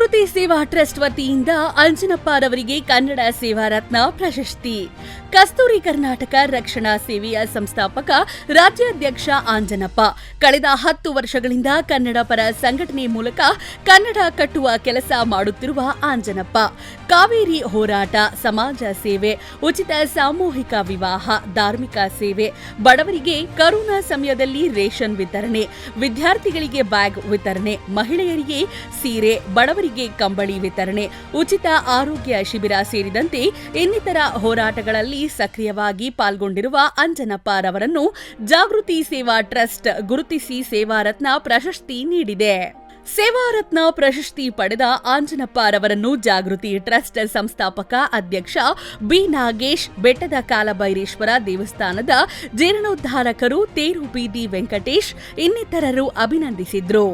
ಜಾಗೃತಿ ಸೇವಾ ಟ್ರಸ್ಟ್ ವತಿಯಿಂದ ಅಂಜನಪ್ಪರವರಿಗೆ ಕನ್ನಡ ಸೇವಾ ರತ್ನ ಪ್ರಶಸ್ತಿ. ಕಸ್ತೂರಿ ಕರ್ನಾಟಕ ರಕ್ಷಣಾ ಸೇವೆಯ ಸಂಸ್ಥಾಪಕ ರಾಜ್ಯಾಧ್ಯಕ್ಷ ಆಂಜನಪ್ಪ ಕಳೆದ 10 ವರ್ಷಗಳಿಂದ ಕನ್ನಡ ಪರ ಸಂಘಟನೆ ಮೂಲಕ ಕನ್ನಡ ಕಟ್ಟುವ ಕೆಲಸ ಮಾಡುತ್ತಿರುವ ಆಂಜನಪ್ಪ ಕಾವೇರಿ ಹೋರಾಟ, ಸಮಾಜ ಸೇವೆ, ಉಚಿತ ಸಾಮೂಹಿಕ ವಿವಾಹ, ಧಾರ್ಮಿಕ ಸೇವೆ, ಬಡವರಿಗೆ ಕರೋನಾ ಸಮಯದಲ್ಲಿ ರೇಷನ್ ವಿತರಣೆ, ವಿದ್ಯಾರ್ಥಿಗಳಿಗೆ ಬ್ಯಾಗ್ ವಿತರಣೆ, ಮಹಿಳೆಯರಿಗೆ ಸೀರೆ, ಬಡವರಿಗೆ ಕಂಬಳಿ ವಿತರಣೆ, ಉಚಿತ ಆರೋಗ್ಯ ಶಿಬಿರ ಸೇರಿದಂತೆ ಇನ್ನಿತರ ಹೋರಾಟಗಳಲ್ಲಿ ಸಕ್ರಿಯವಾಗಿ ಪಾಲ್ಗೊಂಡಿರುವ ಅಂಜನಪ್ಪರವರನ್ನು ಜಾಗೃತಿ ಸೇವಾ ಟ್ರಸ್ಟ್ ಗುರುತಿಸಿ ಸೇವಾ ರತ್ನ ಪ್ರಶಸ್ತಿ ನೀಡಿದೆ. ಸೇವಾ ರತ್ನ ಪ್ರಶಸ್ತಿ ಪಡೆದ ಆಂಜನಪ್ಪರವರನ್ನು ಜಾಗೃತಿ ಟ್ರಸ್ಟ್ ಸಂಸ್ಥಾಪಕ ಅಧ್ಯಕ್ಷ ಬಿ. ನಾಗೇಶ್, ಬೆಟ್ಟದ ಕಾಲಭೈರೇಶ್ವರ ದೇವಸ್ಥಾನದ ಜೀರ್ಣೋದ್ಧಾರಕರು ತೇರು ಬೀದಿ ವೆಂಕಟೇಶ್ ಇನ್ನಿತರರು ಅಭಿನಂದಿಸಿದ್ರು.